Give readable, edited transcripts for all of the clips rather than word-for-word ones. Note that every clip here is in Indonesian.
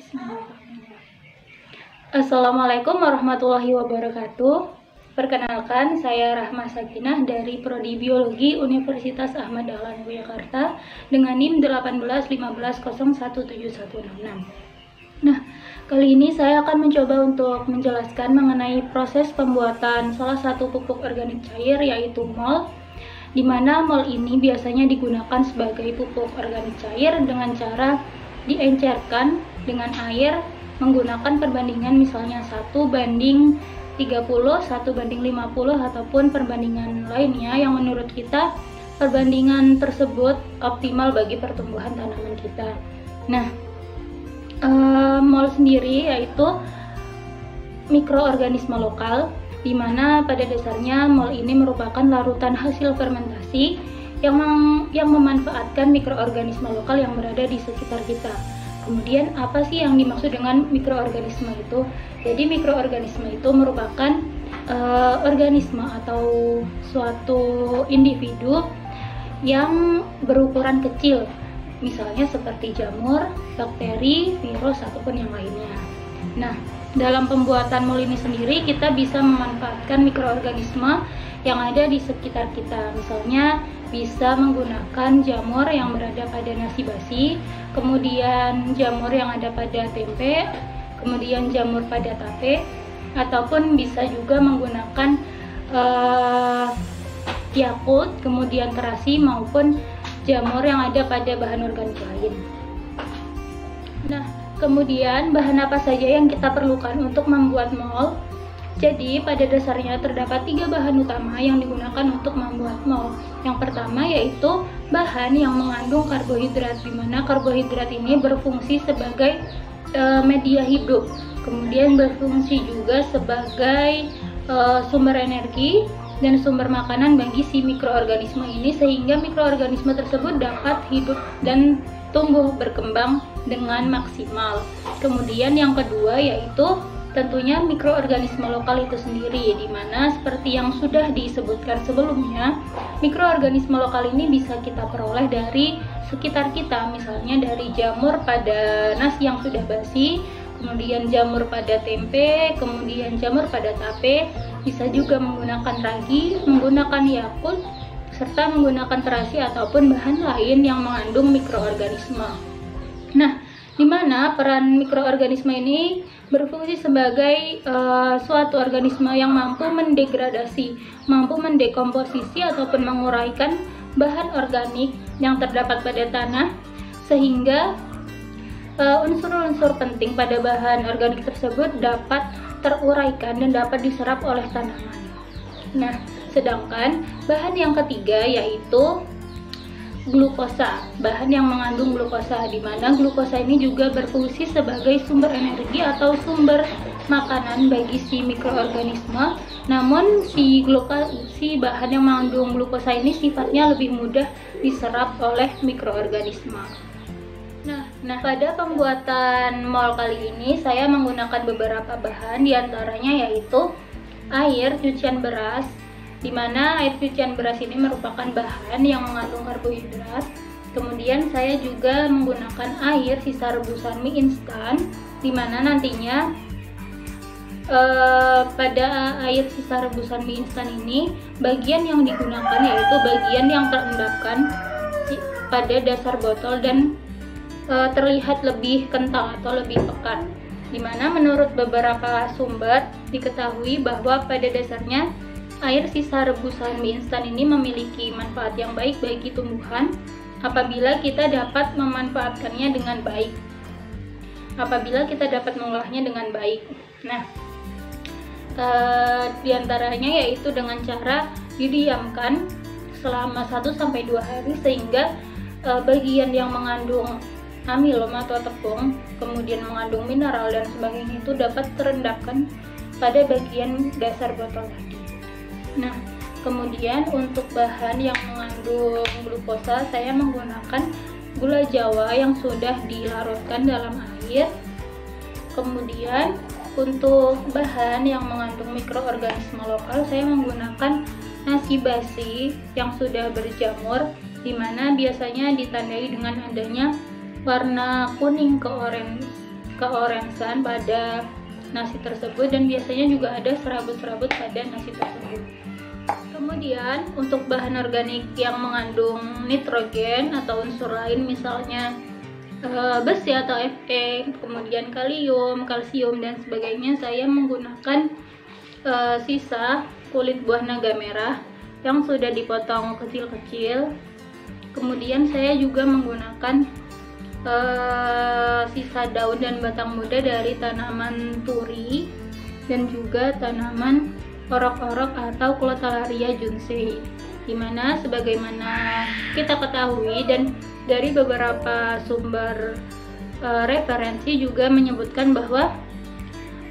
Bismillahirrahmanirrahim. Assalamualaikum warahmatullahi wabarakatuh. Perkenalkan, saya Rahma Sakinah dari Prodi Biologi Universitas Ahmad Dahlan Yogyakarta dengan NIM 1815017166. Nah, kali ini saya akan mencoba untuk menjelaskan mengenai proses pembuatan salah satu pupuk organik cair, yaitu MOL, di mana MOL ini biasanya digunakan sebagai pupuk organik cair dengan cara diencerkan dengan air menggunakan perbandingan misalnya 1:30, 1:50, ataupun perbandingan lainnya yang menurut kita perbandingan tersebut optimal bagi pertumbuhan tanaman kita. Nah, MOL sendiri yaitu mikroorganisme lokal, di mana pada dasarnya MOL ini merupakan larutan hasil fermentasi yang memanfaatkan mikroorganisme lokal yang berada di sekitar kita. Kemudian apa sih yang dimaksud dengan mikroorganisme itu? Jadi mikroorganisme itu merupakan organisme atau suatu individu yang berukuran kecil, misalnya seperti jamur, bakteri, virus, ataupun yang lainnya. Nah, dalam pembuatan MOL ini sendiri kita bisa memanfaatkan mikroorganisme yang ada di sekitar kita. Misalnya bisa menggunakan jamur yang berada pada nasi basi, kemudian jamur yang ada pada tempe, kemudian jamur pada tape, ataupun bisa juga menggunakan Yakult, kemudian terasi, maupun jamur yang ada pada bahan organik lain. Nah, kemudian bahan apa saja yang kita perlukan untuk membuat MOL? Jadi pada dasarnya terdapat 3 bahan utama yang digunakan untuk membuat MOL. Yang pertama yaitu bahan yang mengandung karbohidrat, di mana karbohidrat ini berfungsi sebagai media hidup, kemudian berfungsi juga sebagai sumber energi dan sumber makanan bagi si mikroorganisme ini, sehingga mikroorganisme tersebut dapat hidup dan tumbuh berkembang dengan maksimal. Kemudian yang kedua yaitu tentunya mikroorganisme lokal itu sendiri, di mana seperti yang sudah disebutkan sebelumnya, mikroorganisme lokal ini bisa kita peroleh dari sekitar kita, misalnya dari jamur pada nasi yang sudah basi, kemudian jamur pada tempe, kemudian jamur pada tape, bisa juga menggunakan ragi, menggunakan Yakult, serta menggunakan terasi ataupun bahan lain yang mengandung mikroorganisme. Nah, di mana peran mikroorganisme ini berfungsi sebagai suatu organisme yang mampu mendegradasi, mampu mendekomposisi ataupun menguraikan bahan organik yang terdapat pada tanah, sehingga unsur-unsur penting pada bahan organik tersebut dapat teruraikan dan dapat diserap oleh tanaman. Nah, sedangkan bahan yang ketiga yaitu glukosa, bahan yang mengandung glukosa, di mana glukosa ini juga berfungsi sebagai sumber energi atau sumber makanan bagi si mikroorganisme. Namun si bahan yang mengandung glukosa ini sifatnya lebih mudah diserap oleh mikroorganisme. Nah, pada pembuatan MOL kali ini saya menggunakan beberapa bahan, diantaranya yaitu air cucian beras, di mana air cucian beras ini merupakan bahan yang mengandung karbohidrat. Kemudian saya juga menggunakan air sisa rebusan mie instan, di mana nantinya pada air sisa rebusan mie instan ini bagian yang digunakan yaitu bagian yang terendapkan pada dasar botol dan terlihat lebih kental atau lebih pekat, di mana menurut beberapa sumber diketahui bahwa pada dasarnya air sisa rebusan mie instan ini memiliki manfaat yang baik bagi tumbuhan apabila kita dapat memanfaatkannya dengan baik, apabila kita dapat mengolahnya dengan baik. Nah, diantaranya yaitu dengan cara didiamkan selama 1-2 hari, sehingga bagian yang mengandung amilum atau tepung, kemudian mengandung mineral dan sebagainya itu dapat terendapkan pada bagian dasar botol tadi. Nah, kemudian untuk bahan yang mengandung glukosa, saya menggunakan gula jawa yang sudah dilarutkan dalam air. Kemudian untuk bahan yang mengandung mikroorganisme lokal, saya menggunakan nasi basi yang sudah berjamur, di mana biasanya ditandai dengan adanya warna kuning ke oranye keorensan pada nasi tersebut, dan biasanya juga ada serabut-serabut pada nasi tersebut. Kemudian untuk bahan organik yang mengandung nitrogen atau unsur lain, misalnya besi atau Fe, kemudian kalium, kalsium dan sebagainya, saya menggunakan sisa kulit buah naga merah yang sudah dipotong kecil-kecil. Kemudian saya juga menggunakan sisa daun dan batang muda dari tanaman turi dan juga tanaman orok-orok atau Clotalaria junsei, dimana sebagaimana kita ketahui dan dari beberapa sumber referensi juga menyebutkan bahwa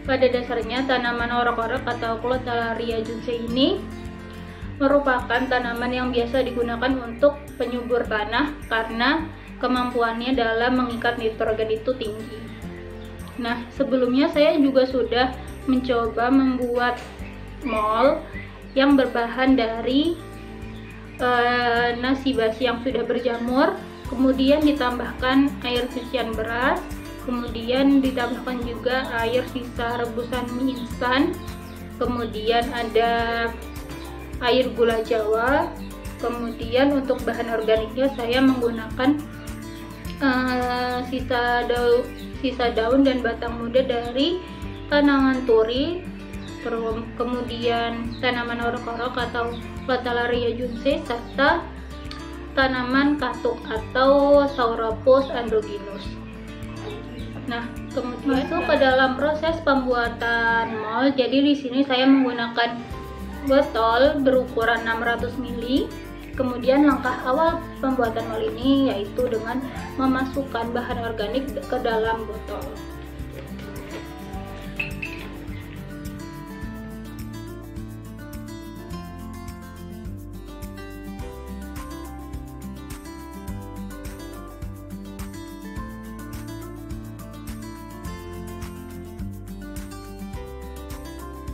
pada dasarnya tanaman orok-orok atau Clotalaria junsei ini merupakan tanaman yang biasa digunakan untuk penyubur tanah karena kemampuannya dalam mengikat nitrogen itu tinggi. Nah, sebelumnya saya juga sudah mencoba membuat mol yang berbahan dari nasi basi yang sudah berjamur, kemudian ditambahkan air cucian beras, kemudian ditambahkan juga air sisa rebusan mie instan, kemudian ada air gula jawa, kemudian untuk bahan organiknya saya menggunakan sisa daun dan batang muda dari tanaman turi, kemudian tanaman orok-orok atau Clotalaria junsei, serta tanaman katuk atau Sauropus androgynus. Nah, kemudian masuk ke dalam proses pembuatan mol. Jadi di sini saya menggunakan botol berukuran 600 ml. Kemudian langkah awal pembuatan mol ini yaitu dengan memasukkan bahan organik ke dalam botol.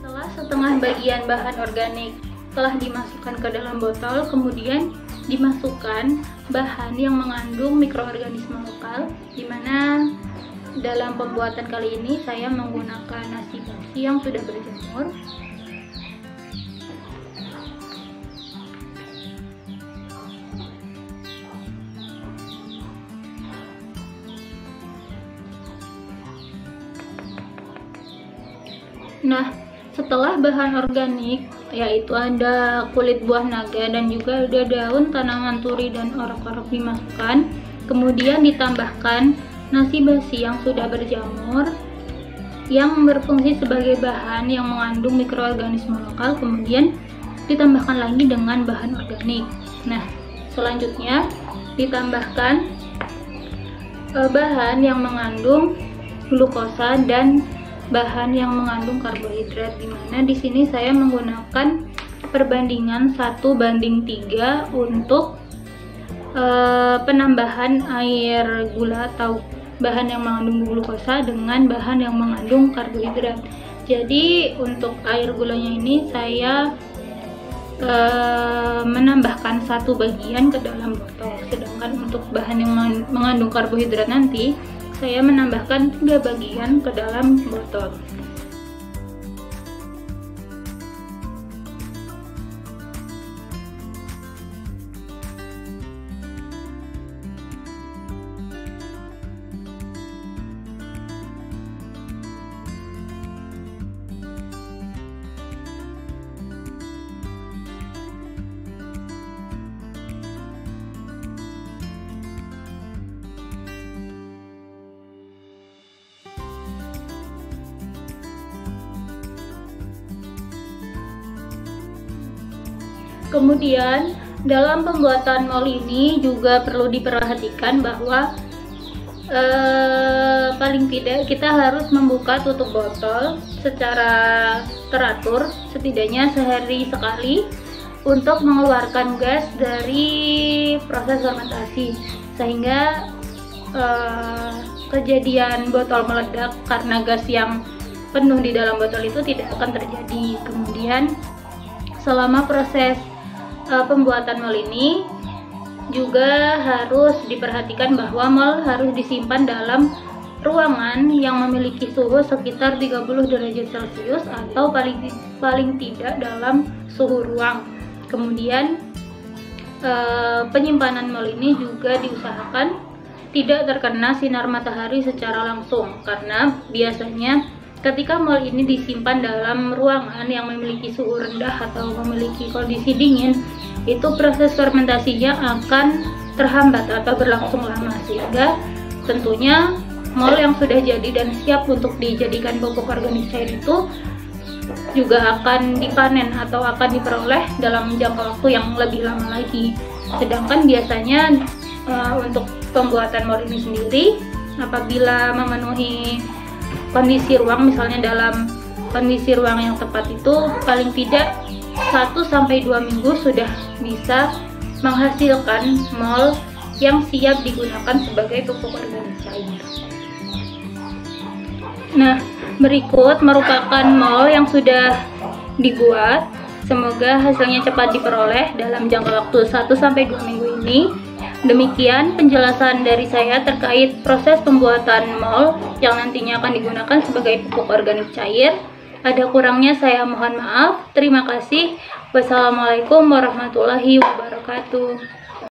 Setelah setengah bagian bahan organik telah dimasukkan ke dalam botol, kemudian dimasukkan bahan yang mengandung mikroorganisme lokal, di mana dalam pembuatan kali ini saya menggunakan nasi basi yang sudah berjamur. Nah, setelah bahan organik yaitu ada kulit buah naga dan juga ada daun tanaman turi dan orok-orok dimasukkan, kemudian ditambahkan nasi basi yang sudah berjamur yang berfungsi sebagai bahan yang mengandung mikroorganisme lokal, kemudian ditambahkan lagi dengan bahan organik. Nah, selanjutnya ditambahkan bahan yang mengandung glukosa dan bahan yang mengandung karbohidrat, dimana di sini saya menggunakan perbandingan 1:3 untuk penambahan air gula atau bahan yang mengandung glukosa dengan bahan yang mengandung karbohidrat. Jadi untuk air gulanya ini saya menambahkan 1 bagian ke dalam botol, sedangkan untuk bahan yang mengandung karbohidrat nanti saya menambahkan 3 bagian ke dalam botol. Kemudian dalam pembuatan mol ini juga perlu diperhatikan bahwa paling tidak kita harus membuka tutup botol secara teratur setidaknya sehari sekali untuk mengeluarkan gas dari proses fermentasi, sehingga kejadian botol meledak karena gas yang penuh di dalam botol itu tidak akan terjadi. Kemudian selama proses pembuatan mol ini juga harus diperhatikan bahwa mol harus disimpan dalam ruangan yang memiliki suhu sekitar 30 derajat Celcius atau paling tidak dalam suhu ruang. Kemudian penyimpanan mol ini juga diusahakan tidak terkena sinar matahari secara langsung, karena biasanya ketika mol ini disimpan dalam ruangan yang memiliki suhu rendah atau memiliki kondisi dingin, itu proses fermentasinya akan terhambat atau berlangsung lama, sehingga tentunya mol yang sudah jadi dan siap untuk dijadikan pupuk organik cair itu juga akan dipanen atau akan diperoleh dalam jangka waktu yang lebih lama lagi. Sedangkan biasanya untuk pembuatan mol ini sendiri, apabila memenuhi kondisi ruang, misalnya dalam kondisi ruang yang tepat, itu paling tidak 1-2 minggu sudah bisa menghasilkan mol yang siap digunakan sebagai pupuk organik cair. Nah, berikut merupakan mol yang sudah dibuat. Semoga hasilnya cepat diperoleh dalam jangka waktu 1-2 minggu ini. Demikian penjelasan dari saya terkait proses pembuatan mol yang nantinya akan digunakan sebagai pupuk organik cair. Ada kurangnya saya mohon maaf. Terima kasih. Wassalamualaikum warahmatullahi wabarakatuh.